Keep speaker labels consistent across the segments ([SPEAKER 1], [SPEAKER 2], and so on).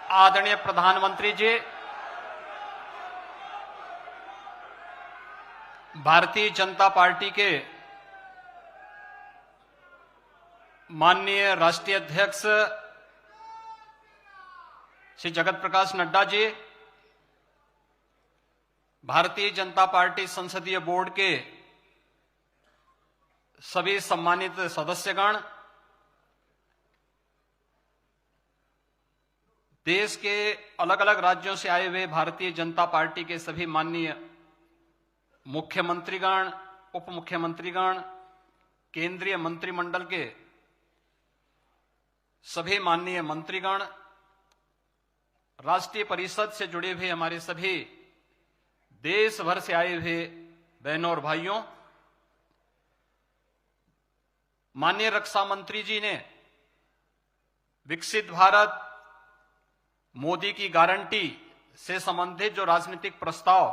[SPEAKER 1] आदरणीय प्रधानमंत्री जी, भारतीय जनता पार्टी के माननीय राष्ट्रीय अध्यक्ष श्री जगत प्रकाश नड्डा जी, भारतीय जनता पार्टी संसदीय बोर्ड के सभी सम्मानित सदस्यगण, देश के अलग अलग राज्यों से आए हुए भारतीय जनता पार्टी के सभी माननीय मुख्यमंत्रीगण, उप मुख्यमंत्रीगण, केंद्रीय मंत्रिमंडल के सभी माननीय मंत्रीगण, राष्ट्रीय परिषद से जुड़े हुए हमारे सभी देश भर से आए हुए बहनों और भाइयों, माननीय रक्षा मंत्री जी ने विकसित भारत, मोदी की गारंटी से संबंधित जो राजनीतिक प्रस्ताव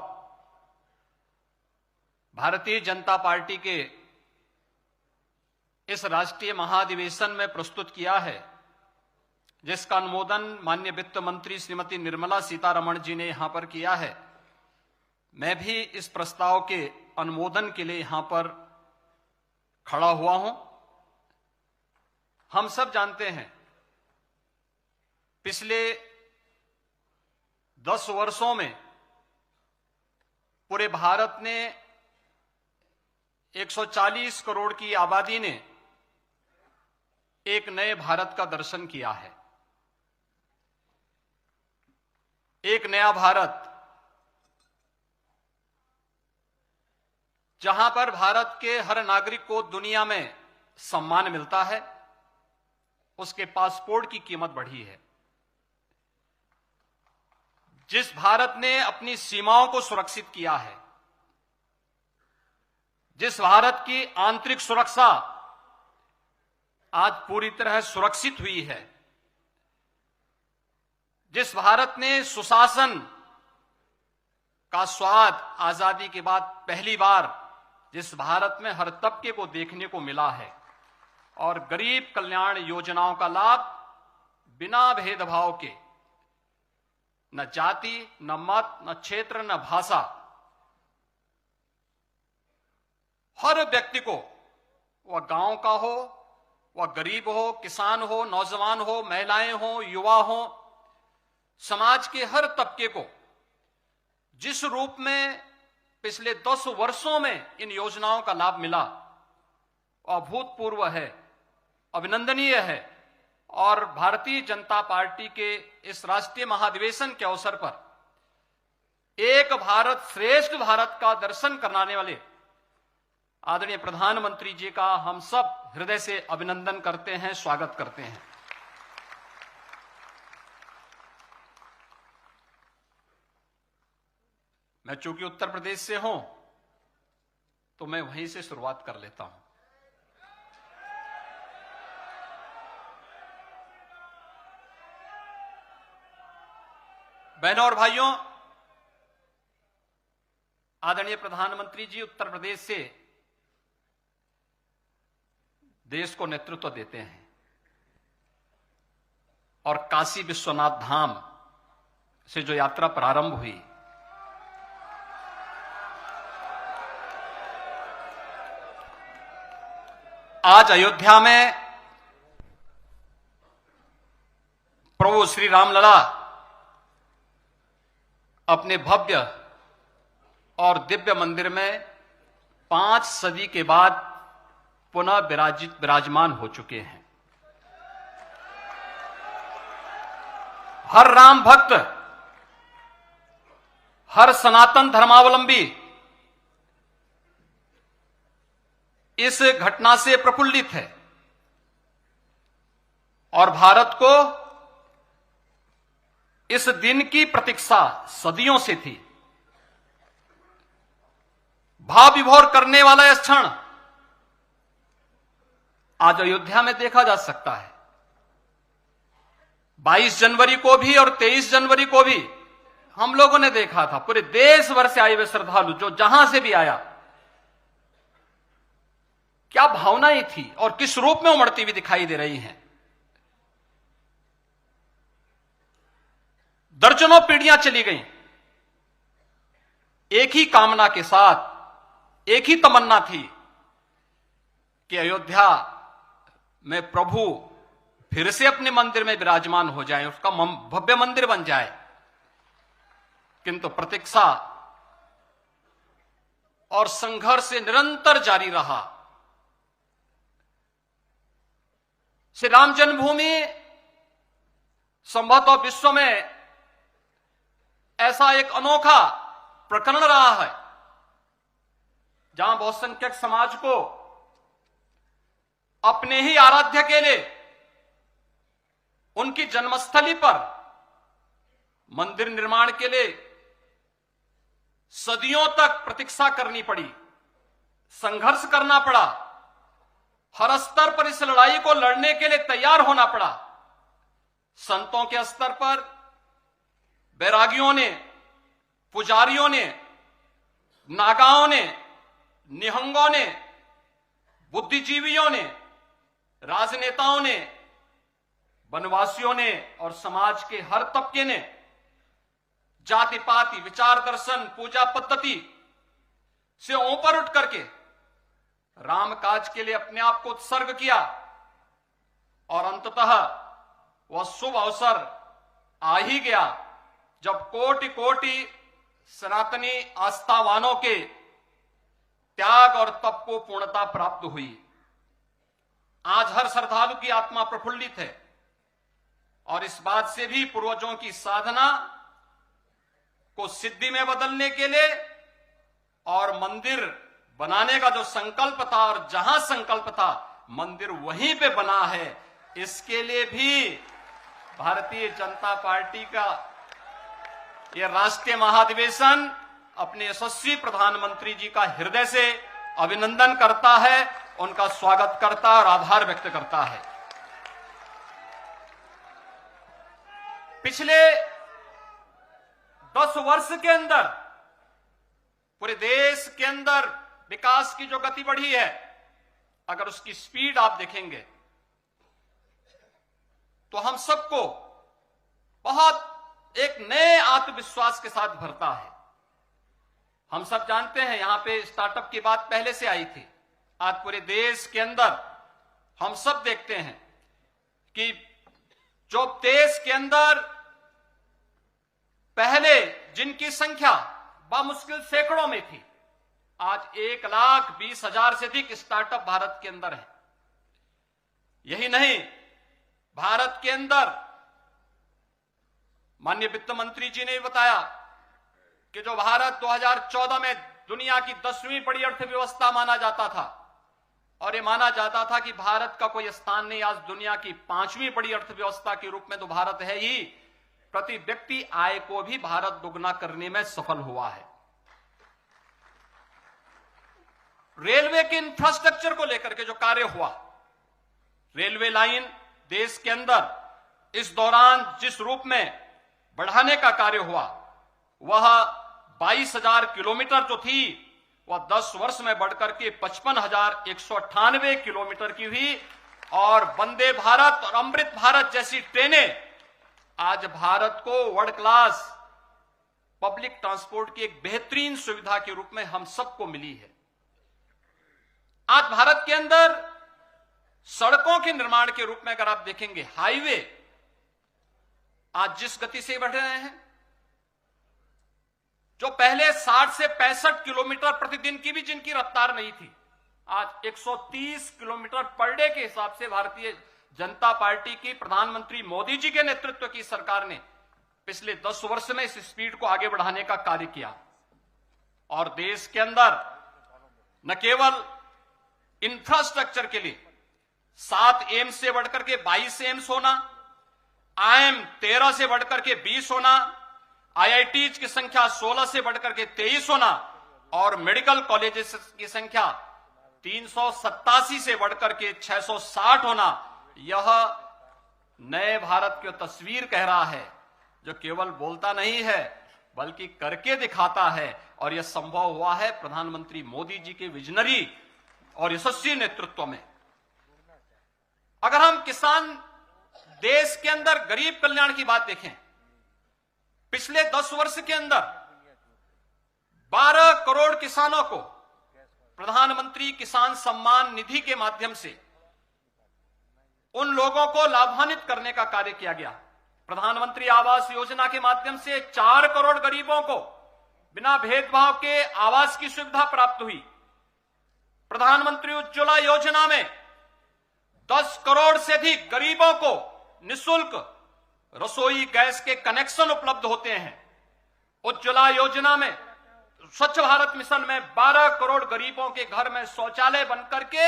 [SPEAKER 1] भारतीय जनता पार्टी के इस राष्ट्रीय महाधिवेशन में प्रस्तुत किया है, जिसका अनुमोदन माननीय वित्त मंत्री श्रीमती निर्मला सीतारमण जी ने यहां पर किया है, मैं भी इस प्रस्ताव के अनुमोदन के लिए यहां पर खड़ा हुआ हूं। हम सब जानते हैं, पिछले 10 वर्षों में पूरे भारत ने 140 करोड़ की आबादी ने एक नए भारत का दर्शन किया है। एक नया भारत, जहां पर भारत के हर नागरिक को दुनिया में सम्मान मिलता है, उसके पासपोर्ट की कीमत बढ़ी है। जिस भारत ने अपनी सीमाओं को सुरक्षित किया है, जिस भारत की आंतरिक सुरक्षा आज पूरी तरह सुरक्षित हुई है, जिस भारत ने सुशासन का स्वाद आजादी के बाद पहली बार जिस भारत में हर तबके को देखने को मिला है और गरीब कल्याण योजनाओं का लाभ बिना भेदभाव के, न जाति, न मत, न क्षेत्र, न भाषा, हर व्यक्ति को, वह गांव का हो, वह गरीब हो, किसान हो, नौजवान हो, महिलाएं हो, युवा हो, समाज के हर तबके को जिस रूप में पिछले 10 वर्षों में इन योजनाओं का लाभ मिला, वह अभूतपूर्व है, अभिनंदनीय है। और भारतीय जनता पार्टी के इस राष्ट्रीय महाधिवेशन के अवसर पर एक भारत श्रेष्ठ भारत का दर्शन कराने वाले आदरणीय प्रधानमंत्री जी का हम सब हृदय से अभिनंदन करते हैं, स्वागत करते हैं। मैं चूंकि उत्तर प्रदेश से हूं, तो मैं वहीं से शुरुआत कर लेता हूं। बहनों और भाइयों, आदरणीय प्रधानमंत्री जी उत्तर प्रदेश से देश को नेतृत्व देते हैं और काशी विश्वनाथ धाम से जो यात्रा प्रारंभ हुई, आज अयोध्या में प्रभु श्री रामलला अपने भव्य और दिव्य मंदिर में 5 सदी के बाद पुनः विराजमान हो चुके हैं। हर राम भक्त, हर सनातन धर्मावलंबी इस घटना से प्रफुल्लित है और भारत को इस दिन की प्रतीक्षा सदियों से थी। भाव विभोर करने वाला यह क्षण आज अयोध्या में देखा जा सकता है। 22 जनवरी को भी और 23 जनवरी को भी हम लोगों ने देखा था, पूरे देश भर से आए हुए श्रद्धालु जो जहां से भी आया, क्या भावनाएं थी और किस रूप में उमड़ती हुई दिखाई दे रही हैं। दर्जनों पीढ़ियां चली गईं, एक ही कामना के साथ, एक ही तमन्ना थी कि अयोध्या में प्रभु फिर से अपने मंदिर में विराजमान हो जाए, उसका भव्य मंदिर बन जाए। किंतु प्रतीक्षा और संघर्ष निरंतर जारी रहा। श्री राम जन्मभूमि संभवतः विश्व में ऐसा एक अनोखा प्रकरण रहा है जहां बहुसंख्यक समाज को अपने ही आराध्य के लिए उनकी जन्मस्थली पर मंदिर निर्माण के लिए सदियों तक प्रतीक्षा करनी पड़ी, संघर्ष करना पड़ा, हर स्तर पर इस लड़ाई को लड़ने के लिए तैयार होना पड़ा। संतों के स्तर पर बैरागियों ने, पुजारियों ने, नागाओं ने, निहंगों ने, बुद्धिजीवियों ने, राजनेताओं ने, वनवासियों ने और समाज के हर तबके ने जाति पाति, विचार दर्शन, पूजा पद्धति से ऊपर उठ करके राम काज के लिए अपने आप को उत्सर्ग किया और अंततः वह शुभ अवसर आ ही गया जब कोटि कोटि सनातनी आस्थावानों के त्याग और तप को पूर्णता प्राप्त हुई। आज हर श्रद्धालु की आत्मा प्रफुल्लित है और इस बात से भी पूर्वजों की साधना को सिद्धि में बदलने के लिए और मंदिर बनाने का जो संकल्प था और जहां संकल्प था मंदिर वहीं पे बना है, इसके लिए भी भारतीय जनता पार्टी का यह राष्ट्रीय महाधिवेशन अपने यशस्वी प्रधानमंत्री जी का हृदय से अभिनंदन करता है, उनका स्वागत करता और आभार व्यक्त करता है। पिछले 10 वर्ष के अंदर पूरे देश के अंदर विकास की जो गति बढ़ी है, अगर उसकी स्पीड आप देखेंगे तो हम सबको बहुत एक नए आत्मविश्वास के साथ भरता है। हम सब जानते हैं यहां पे स्टार्टअप की बात पहले से आई थी। आज पूरे देश के अंदर हम सब देखते हैं कि जो देश के अंदर पहले जिनकी संख्या बामुश्किल सैकड़ों में थी, आज 1,20,000 से अधिक स्टार्टअप भारत के अंदर है। यही नहीं, भारत के अंदर माननीय वित्त मंत्री जी ने बताया कि जो भारत 2014 में दुनिया की 10वीं बड़ी अर्थव्यवस्था माना जाता था और ये माना जाता था कि भारत का कोई स्थान नहीं, आज दुनिया की 5वीं बड़ी अर्थव्यवस्था के रूप में तो भारत है ही, प्रति व्यक्ति आय को भी भारत दुगना करने में सफल हुआ है। रेलवे के इंफ्रास्ट्रक्चर को लेकर के जो कार्य हुआ, रेलवे लाइन देश के अंदर इस दौरान जिस रूप में बढ़ाने का कार्य हुआ, वह 22,000 किलोमीटर जो थी वह 10 वर्ष में बढ़कर के 55,198 किलोमीटर की हुई और वंदे भारत और अमृत भारत जैसी ट्रेनें आज भारत को वर्ल्ड क्लास पब्लिक ट्रांसपोर्ट की एक बेहतरीन सुविधा के रूप में हम सबको मिली है। आज भारत के अंदर सड़कों के निर्माण के रूप में अगर आप देखेंगे, हाईवे आज जिस गति से बढ़ रहे हैं, जो पहले 60 से 65 किलोमीटर प्रतिदिन की भी जिनकी रफ्तार नहीं थी, आज 130 किलोमीटर पर डे के हिसाब से भारतीय जनता पार्टी की प्रधानमंत्री मोदी जी के नेतृत्व की सरकार ने पिछले 10 वर्ष में इस स्पीड को आगे बढ़ाने का कार्य किया। और देश के अंदर न केवल इंफ्रास्ट्रक्चर के लिए 7 एम्स से बढ़कर के 22 एम्स होना, आईएम 13 से बढ़कर के 20 होना, आईआईटीज की संख्या 16 से बढ़कर के 23 होना और मेडिकल कॉलेजेस की संख्या 387 से बढ़कर के 660 होना, यह नए भारत की तस्वीर कह रहा है जो केवल बोलता नहीं है बल्कि करके दिखाता है। और यह संभव हुआ है प्रधानमंत्री मोदी जी के विजनरी और यशस्वी नेतृत्व में। अगर हम किसान देश के अंदर गरीब कल्याण की बात देखें पिछले 10 वर्ष के अंदर 12 करोड़ किसानों को प्रधानमंत्री किसान सम्मान निधि के माध्यम से उन लोगों को लाभान्वित करने का कार्य किया गया। प्रधानमंत्री आवास योजना के माध्यम से 4 करोड़ गरीबों को बिना भेदभाव के आवास की सुविधा प्राप्त हुई। प्रधानमंत्री उज्ज्वला योजना में 10 करोड़ से अधिक गरीबों को निःशुल्क रसोई गैस के कनेक्शन उपलब्ध होते हैं। उज्ज्वला योजना में स्वच्छ भारत मिशन में 12 करोड़ गरीबों के घर में शौचालय बनकर के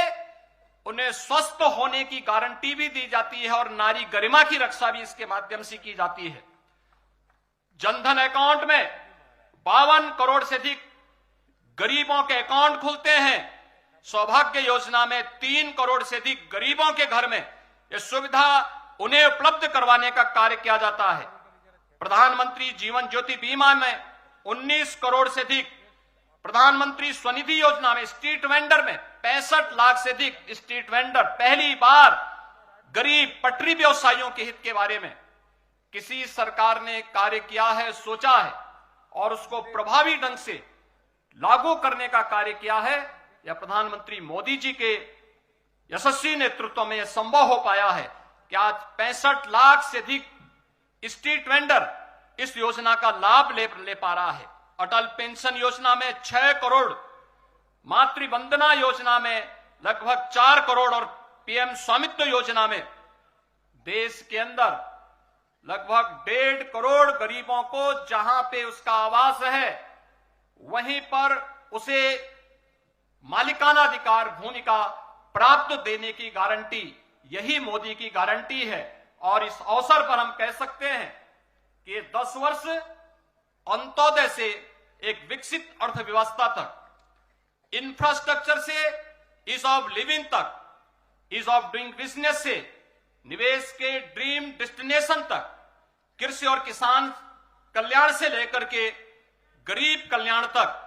[SPEAKER 1] उन्हें स्वस्थ होने की गारंटी भी दी जाती है और नारी गरिमा की रक्षा भी इसके माध्यम से की जाती है। जनधन अकाउंट में 52 करोड़ से अधिक गरीबों के अकाउंट खुलते हैं। सौभाग्य योजना में 3 करोड़ से अधिक गरीबों के घर में यह सुविधा उन्हें उपलब्ध करवाने का कार्य किया जाता है। प्रधानमंत्री जीवन ज्योति बीमा में 19 करोड़ से अधिक, प्रधानमंत्री स्वनिधि योजना में स्ट्रीट वेंडर में 65 लाख से अधिक स्ट्रीट वेंडर। पहली बार गरीब पटरी व्यवसायियों के हित के बारे में किसी सरकार ने कार्य किया है, सोचा है और उसको प्रभावी ढंग से लागू करने का कार्य किया है। यह प्रधानमंत्री मोदी जी के यशस्वी नेतृत्व में यह संभव हो पाया है कि आज 65 लाख से अधिक स्ट्रीट वेंडर इस योजना का लाभ ले पा रहा है। अटल पेंशन योजना में 6 करोड़, मातृ वंदना योजना में लगभग 4 करोड़ और पीएम स्वामित्व योजना में देश के अंदर लगभग 1.5 करोड़ गरीबों को जहां पे उसका आवास है वहीं पर उसे मालिकाना अधिकार भूमि का प्राप्त देने की गारंटी, यही मोदी की गारंटी है। और इस अवसर पर हम कह सकते हैं कि 10 वर्ष अंत्योदय से एक विकसित अर्थव्यवस्था तक, इंफ्रास्ट्रक्चर से ईज ऑफ लिविंग तक, ईज ऑफ डूइंग बिजनेस से निवेश के ड्रीम डेस्टिनेशन तक, कृषि और किसान कल्याण से लेकर के गरीब कल्याण तक,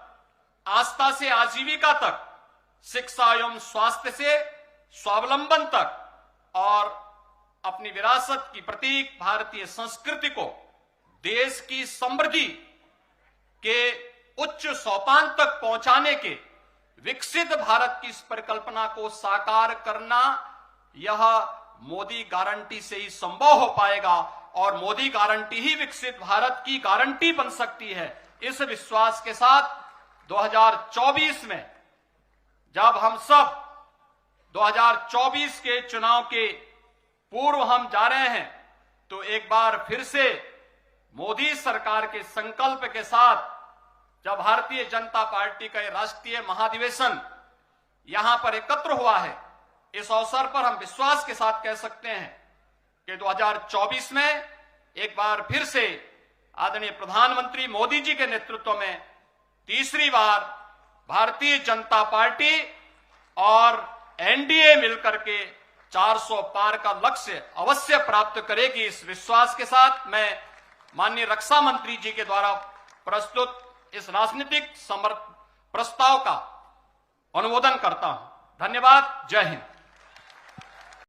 [SPEAKER 1] आस्था से आजीविका तक, शिक्षा एवं स्वास्थ्य से स्वावलंबन तक और अपनी विरासत की प्रतीक भारतीय संस्कृति को देश की समृद्धि के उच्च सोपान तक पहुंचाने के विकसित भारत की इस परिकल्पना को साकार करना, यह मोदी गारंटी से ही संभव हो पाएगा और मोदी गारंटी ही विकसित भारत की गारंटी बन सकती है। इस विश्वास के साथ 2024 में जब हम सब 2024 के चुनाव के पूर्व हम जा रहे हैं तो एक बार फिर से मोदी सरकार के संकल्प के साथ जब भारतीय जनता पार्टी का राष्ट्रीय महाधिवेशन यहां पर एकत्र हुआ है, इस अवसर पर हम विश्वास के साथ कह सकते हैं कि 2024 में एक बार फिर से आदरणीय प्रधानमंत्री मोदी जी के नेतृत्व में तीसरी बार भारतीय जनता पार्टी और एनडीए मिलकर के 400 पार का लक्ष्य अवश्य प्राप्त करेगी। इस विश्वास के साथ मैं माननीय रक्षा मंत्री जी के द्वारा प्रस्तुत इस राजनीतिक प्रस्ताव का अनुमोदन करता हूं। धन्यवाद। जय हिंद।